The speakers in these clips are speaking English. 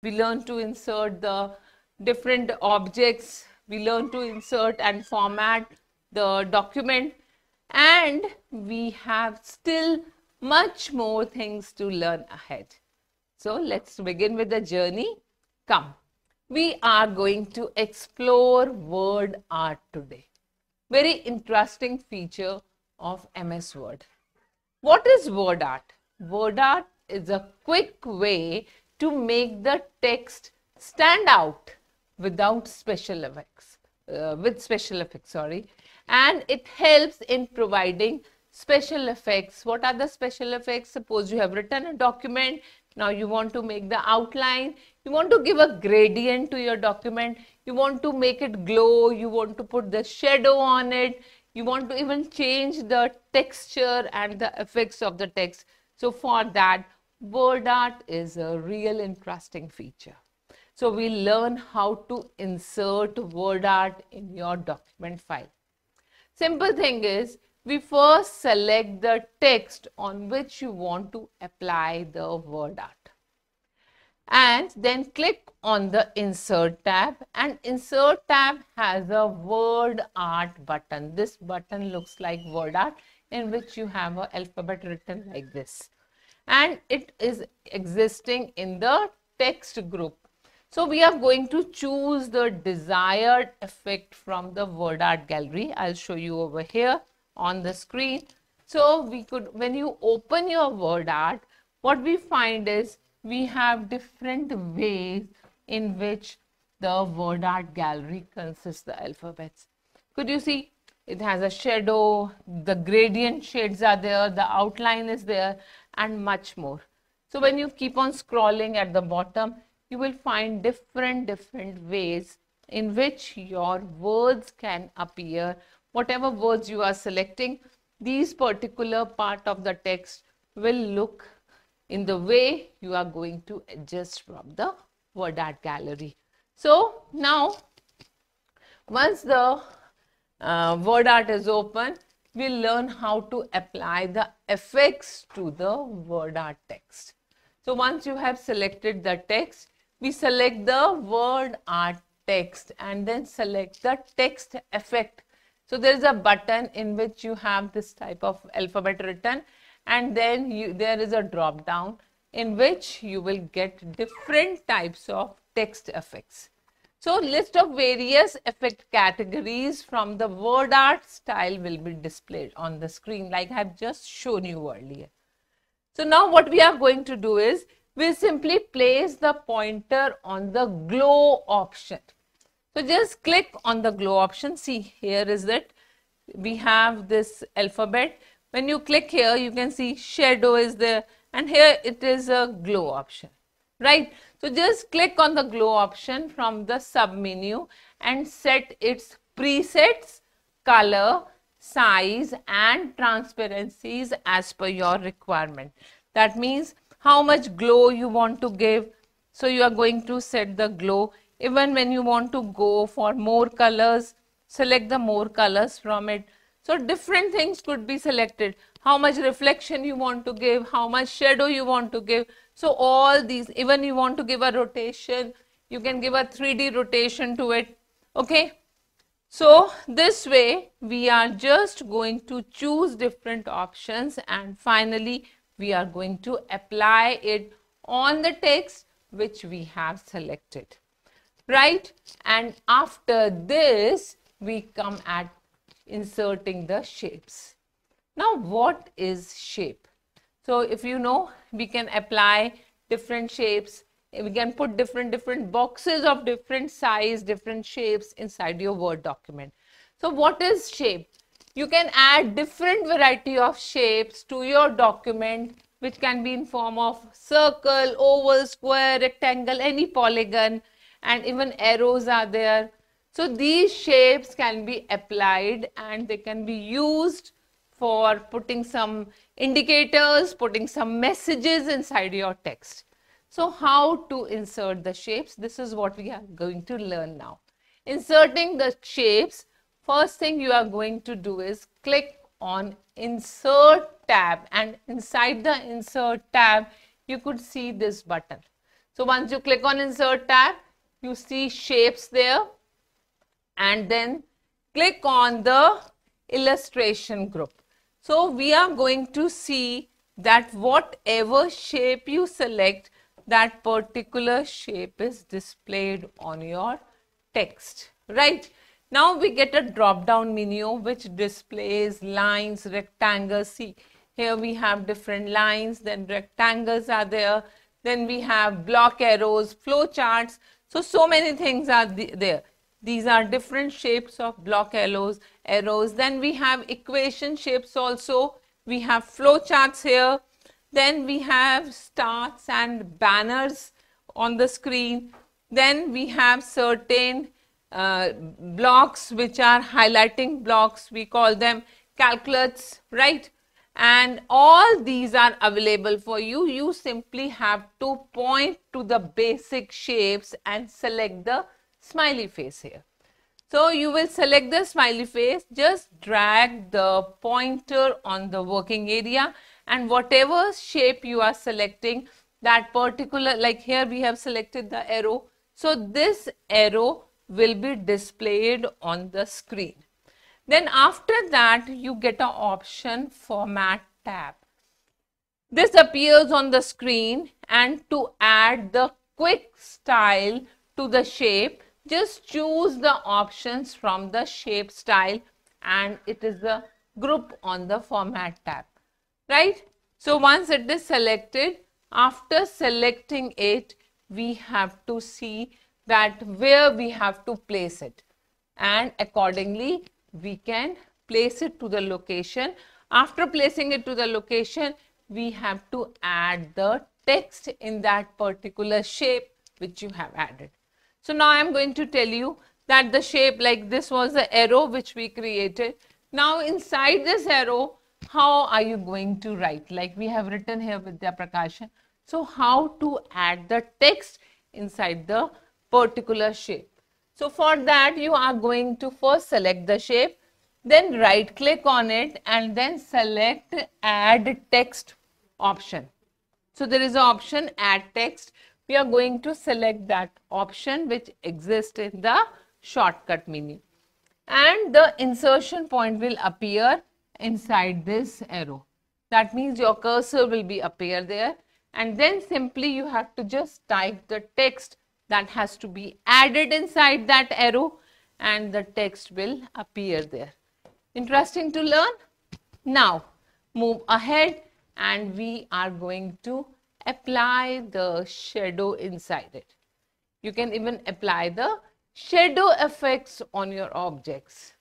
we learn to insert the different objects, we learn to insert and format the document, and we have still much more things to learn ahead. So let's begin with the journey. Come, we are going to explore word art today. Very interesting feature of MS Word. What is word art? Word art is a quick way to make the text stand out without special effects, and it helps in providing special effects. What are the special effects? Suppose you have written a document, now you want to make the outline, you want to give a gradient to your document, you want to make it glow, you want to put the shadow on it, you want to even change the texture and the effects of the text. So for that, word art is a real interesting feature. So we learn how to insert word art in your document file. Simple thing is, we first select the text on which you want to apply the word art. And then click on the Insert tab, and Insert tab has a word art button. This button looks like word art, in which you have an alphabet written like this. And it is existing in the text group. So we are going to choose the desired effect from the word art gallery. I'll show you over here on the screen. So we could, when you open your word art, what we find is we have different ways in which the word art gallery consists the alphabets. Could you see? It has a shadow, the gradient shades are there, the outline is there, and much more. So when you keep on scrolling at the bottom, you will find different ways in which your words can appear. Whatever words you are selecting, these particular part of the text will look in the way you are going to adjust from the word art gallery. So now, once the word art is open, we'll learn how to apply the effects to the word art text. So once you have selected the text, we select the word art text and then select the text effect. So there is a button in which you have this type of alphabet written, and then there is a drop down in which you will get different types of text effects. So list of various effect categories from the word art style will be displayed on the screen like I have just shown you earlier. So now what we are going to do is, we'll simply place the pointer on the glow option. So just click on the glow option. See, here is it. We have this alphabet. When you click here, you can see shadow is there, and here it is a glow option, right? So just click on the glow option from the sub menu and set its presets, color, size and transparencies as per your requirement. That means how much glow you want to give. So you are going to set the glow. Even when you want to go for more colors, select the more colors from it. So different things could be selected. How much reflection you want to give, how much shadow you want to give. So all these, even you want to give a rotation, you can give a 3D rotation to it. Okay. So this way we are just going to choose different options, and finally we are going to apply it on the text which we have selected, right? And after this we come at inserting the shapes. Now what is shape? So if you know, we can apply different shapes. We can put different boxes of different size, different shapes inside your Word document. So what is shape? You can add different variety of shapes to your document, which can be in form of circle, oval, square, rectangle, any polygon, and even arrows are there. So these shapes can be applied and they can be used for putting some indicators, putting some messages inside your text. So how to insert the shapes? This is what we are going to learn now. Inserting the shapes, first thing you are going to do is click on Insert tab, and inside the Insert tab you could see this button. So once you click on Insert tab, you see shapes there, and then click on the illustration group. So we are going to see that whatever shape you select, that particular shape is displayed on your text, right? Now we get a drop down menu which displays lines, rectangles. See, here we have different lines, then rectangles are there, then we have block arrows, flow charts. So many things are there. These are different shapes of block arrows. Then we have equation shapes also. We have flow charts here. Then we have stars and banners on the screen. Then we have certain blocks which are highlighting blocks. We call them calculates, right? And all these are available for you. You simply have to point to the basic shapes and select the smiley face here. So you will select the smiley face, just drag the pointer on the working area, and whatever shape you are selecting, that particular, like here we have selected the arrow. So this arrow will be displayed on the screen. Then after that, you get an option Format tab. This appears on the screen, and to add the quick style to the shape, just choose the options from the shape style, and it is a group on the Format tab, right? So once it is selected, after selecting it, we have to see that where we have to place it, and accordingly we can place it to the location. After placing it to the location, we have to add the text in that particular shape which you have added. So now I am going to tell you that the shape, like this was the arrow which we created. Now inside this arrow, how are you going to write? Like we have written here Vidya Prakashan. So how to add the text inside the particular shape? So for that, you are going to first select the shape, then right click on it, and then select add text option. So there is an option add text. We are going to select that option which exists in the shortcut menu, and the insertion point will appear inside this arrow. That means your cursor will be appear there, and then simply you have to just type the text that has to be added inside that arrow, and the text will appear there. Interesting to learn? Now move ahead, and we are going to apply the shadow inside it. You can even apply the shadow effects on your objects.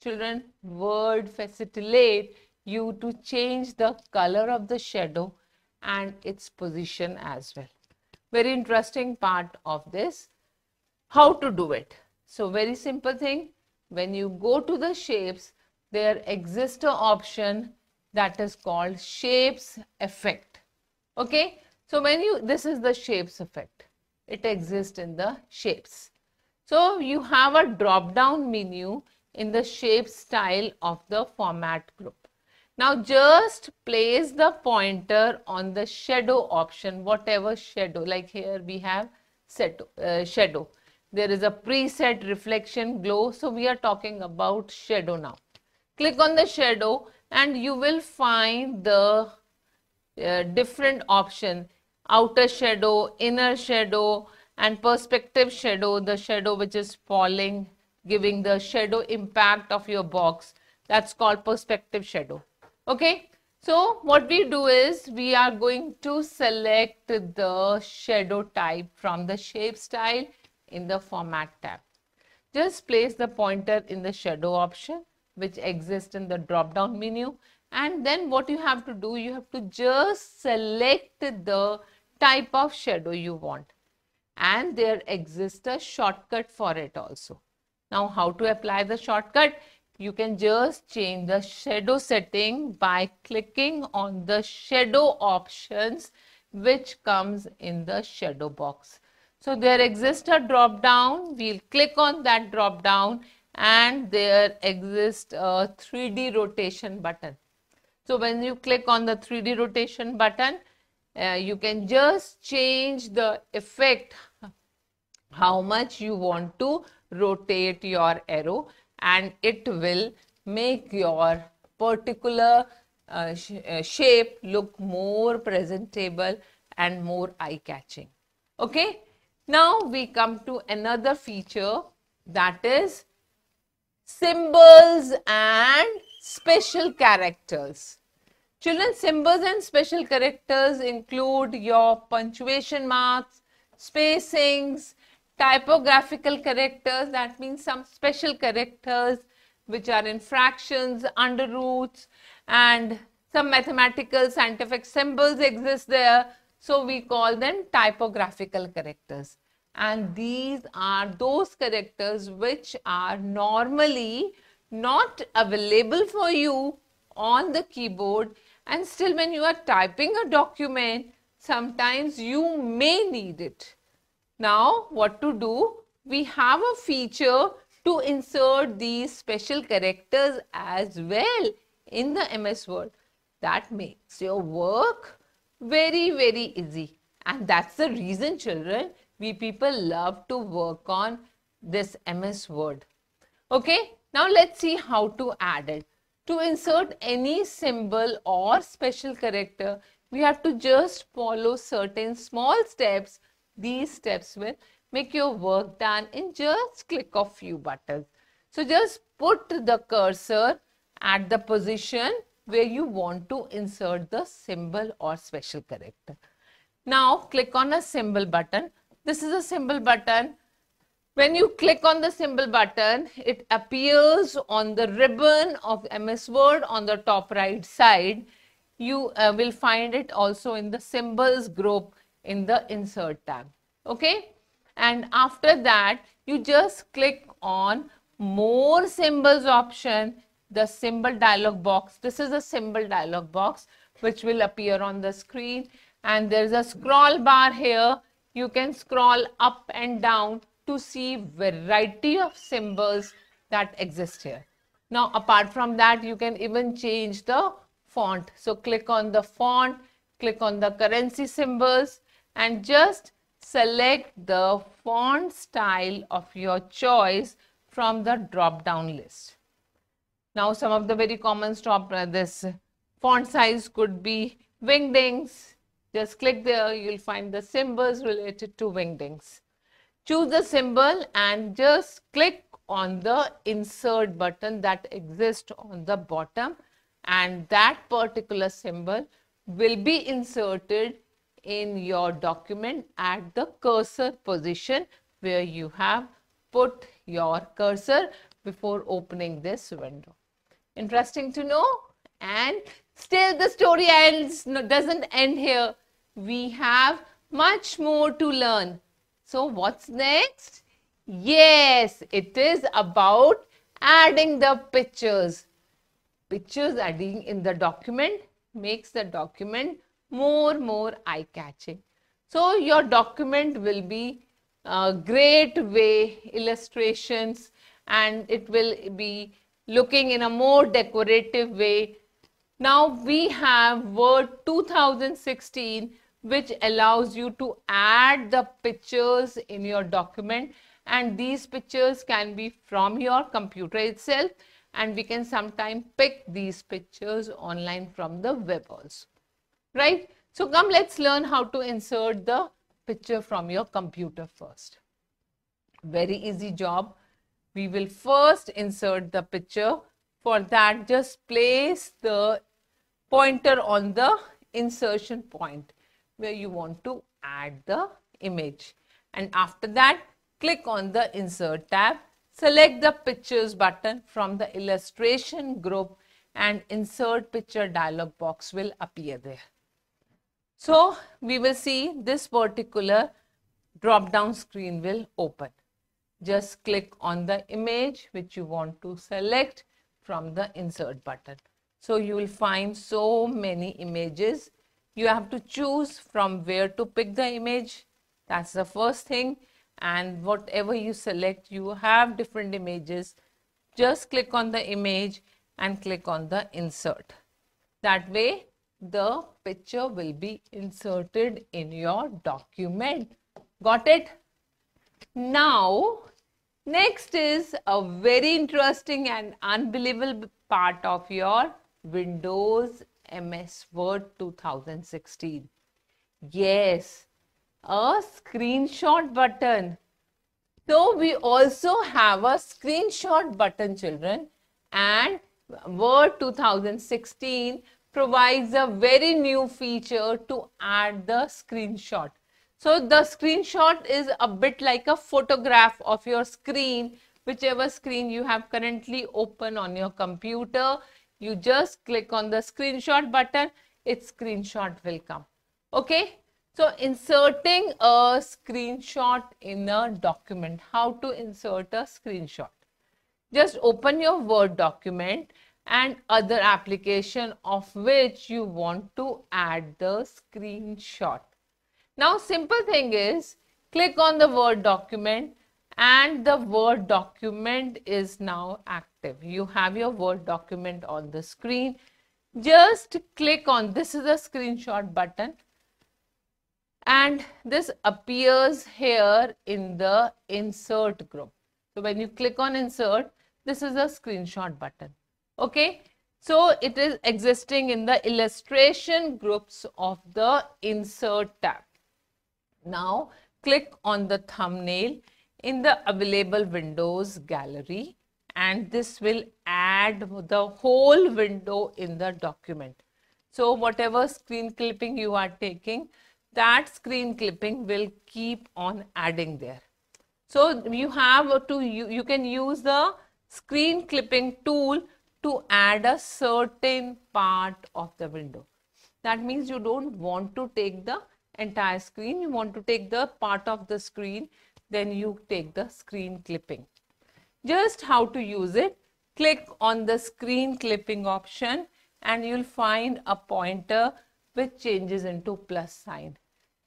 Children, Word facilitate you to change the color of the shadow and its position as well. Very interesting part of this. How to do it? So very simple thing. When you go to the shapes, there exists an option that is called shapes effect. Okay, so when you, this is the shapes effect. It exists in the shapes. So you have a drop down menu in the shape style of the format group. Now just place the pointer on the shadow option, whatever shadow, like here we have shadow. There is a preset reflection glow. So we are talking about shadow now. Click on the shadow and you will find the different option: outer shadow, inner shadow, and perspective shadow, the shadow which is falling, giving the shadow impact of your box. That's called perspective shadow. Okay, so what we do is we are going to select the shadow type from the shape style in the format tab. Just place the pointer in the shadow option which exists in the drop down menu, and then what you have to do, you have to just select the type of shadow you want, and there exists a shortcut for it also. Now how to apply the shortcut? You can just change the shadow setting by clicking on the shadow options which comes in the shadow box. So there exists a drop down. We'll click on that drop down, and there exists a 3D rotation button. So when you click on the 3D rotation button, You can just change the effect, how much you want to rotate your arrow, and it will make your particular shape look more presentable and more eye-catching. Okay, now we come to another feature, that is symbols and special characters. Children, symbols and special characters include your punctuation marks, spacings, typographical characters, that means some special characters which are in fractions, under roots, and some mathematical scientific symbols exist there. So we call them typographical characters. And these are those characters which are normally not available for you on the keyboard, and still when you are typing a document, sometimes you may need it. Now what to do? We have a feature to insert these special characters as well in the MS Word. That makes your work very, very easy. And that's the reason, children, we people love to work on this MS Word. Okay, now let's see how to add it. To insert any symbol or special character, we have to just follow certain small steps. These steps will make your work done in just click of few buttons. So just put the cursor at the position where you want to insert the symbol or special character. Now click on a symbol button. This is a symbol button. When you click on the symbol button, it appears on the ribbon of MS Word on the top right side. You will find it also in the symbols group in the insert tab. Okay, and after that you just click on more symbols option, the symbol dialog box. This is a symbol dialog box which will appear on the screen, and there is a scroll bar here. You can scroll up and down to see variety of symbols that exist here. Now apart from that, you can even change the font. So click on the font, click on the currency symbols, and just select the font style of your choice from the drop down list. Now some of the very common this font size could be wingdings. Just click there, you'll find the symbols related to wingdings. Choose the symbol and just click on the insert button that exists on the bottom, and that particular symbol will be inserted in your document at the cursor position where you have put your cursor before opening this window. Interesting to know? And still the story doesn't end here. We have much more to learn. So what's next? Yes, it is about adding the pictures. Pictures adding in the document makes the document more eye-catching. So your document will be a great way, illustrations, and it will be looking in a more decorative way. Now we have Word 2016, which allows you to add the pictures in your document, and these pictures can be from your computer itself, and we can sometimes pick these pictures online from the web also, right? So come, let's learn how to insert the picture from your computer first. Very easy job. We will first insert the picture. For that, just place the pointer on the insertion point where you want to add the image, and after that click on the insert tab, select the pictures button from the illustration group, and insert picture dialog box will appear there. So we will see this particular drop down screen will open. Just click on the image which you want to select from the insert button. So you will find so many images. You have to choose from where to pick the image. That's the first thing. And whatever you select, you have different images. Just click on the image and click on the insert. That way the picture will be inserted in your document. Got it? Now, next is a very interesting and unbelievable part of your Windows MS Word 2016. Yes, a screenshot button. So we also have a screenshot button, children, and Word 2016 provides a very new feature to add the screenshot. So the screenshot is a bit like a photograph of your screen, whichever screen you have currently open on your computer. You just click on the screenshot button, its screenshot will come. Okay. So inserting a screenshot in a document. How to insert a screenshot? Just open your Word document and other application of which you want to add the screenshot. Now simple thing is, click on the Word document and the Word document is now active. You have your Word document on the screen. Just click on, this is a screenshot button. And this appears here in the insert group. So when you click on insert, this is a screenshot button. Okay. So it is existing in the illustration groups of the insert tab. Now click on the thumbnail in the available windows gallery and this will add the whole window in the document. So whatever screen clipping you are taking, that screen clipping will keep on adding there. So you have to, you can use the screen clipping tool to add a certain part of the window. That means you don't want to take the entire screen, you want to take the part of the screen, then you take the screen clipping. Just how to use it, click on the screen clipping option and you'll find a pointer which changes into plus sign.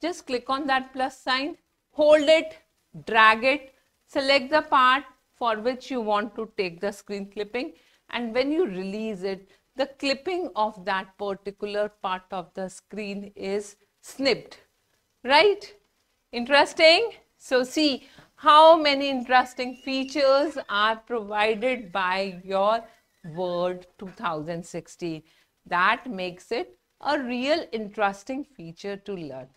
Just click on that plus sign, hold it, drag it, select the part for which you want to take the screen clipping, and when you release it, the clipping of that particular part of the screen is snipped. Right? Interesting? So see how many interesting features are provided by your Word 2016. That makes it a real interesting feature to learn.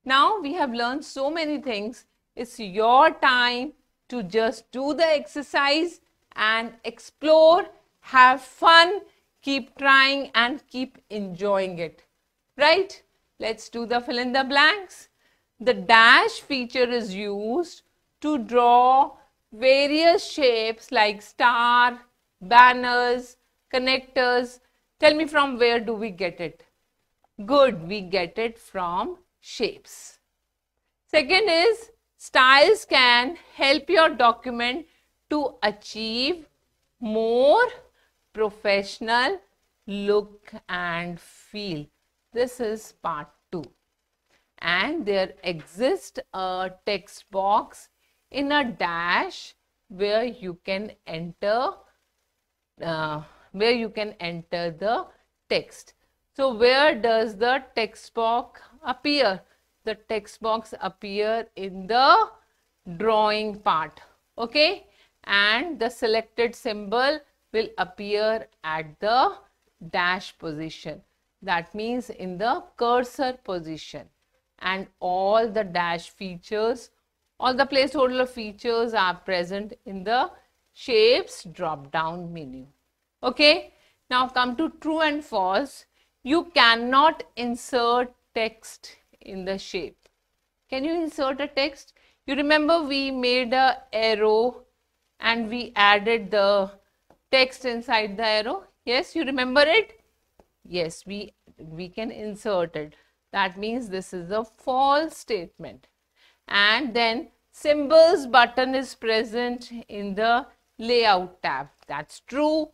Now we have learned so many things. It's your time to just do the exercise and explore, have fun, keep trying and keep enjoying it. Right? Let's do the fill in the blanks. The dash feature is used to draw various shapes like star, banners, connectors. Tell me, from where do we get it? Good, we get it from shapes. Second is, styles can help your document to achieve more professional look and feel. This is part 2. And there exists a text box in a dash where you can enter the text. So where does the text box appear? The text box appear in the drawing part. Okay, and the selected symbol will appear at the dash position. That means in the cursor position. And all the dash features, all the placeholder features are present in the shapes drop down menu. Okay, now come to true and false. You cannot insert text in the shape. Can you insert a text? You remember we made a arrow and we added the text inside the arrow. Yes, you remember it? Yes, we can insert it. That means this is a false statement. And then symbols button is present in the layout tab. That's true.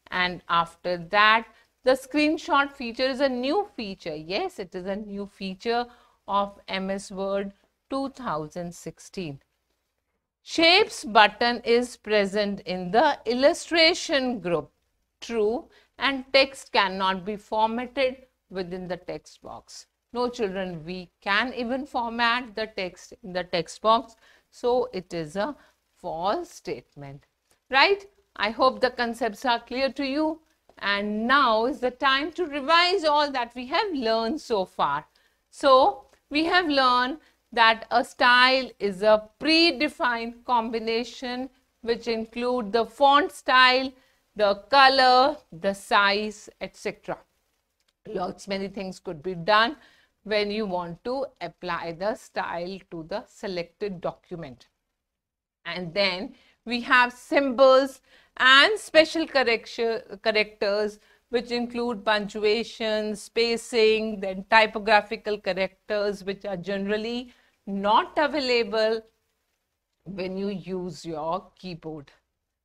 And after that, the screenshot feature is a new feature. Yes, it is a new feature of MS Word 2016. Shapes button is present in the illustration group. True. And text cannot be formatted within the text box. No, children, we can even format the text in the text box. So it is a false statement, right? I hope the concepts are clear to you. And now is the time to revise all that we have learned so far. So we have learned that a style is a predefined combination which include the font style, the color, the size, etc. Lots many things could be done when you want to apply the style to the selected document. And then we have symbols and special characters which include punctuation, spacing, then typographical characters which are generally not available when you use your keyboard.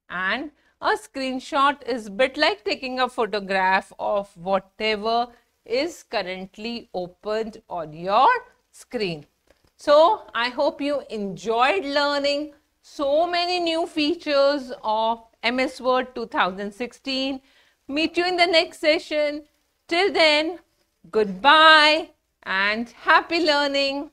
And a screenshot is a bit like taking a photograph of whatever is currently opened on your screen. So I hope you enjoyed learning so many new features of MS Word 2016. Meet you in the next session. Till then, goodbye and happy learning.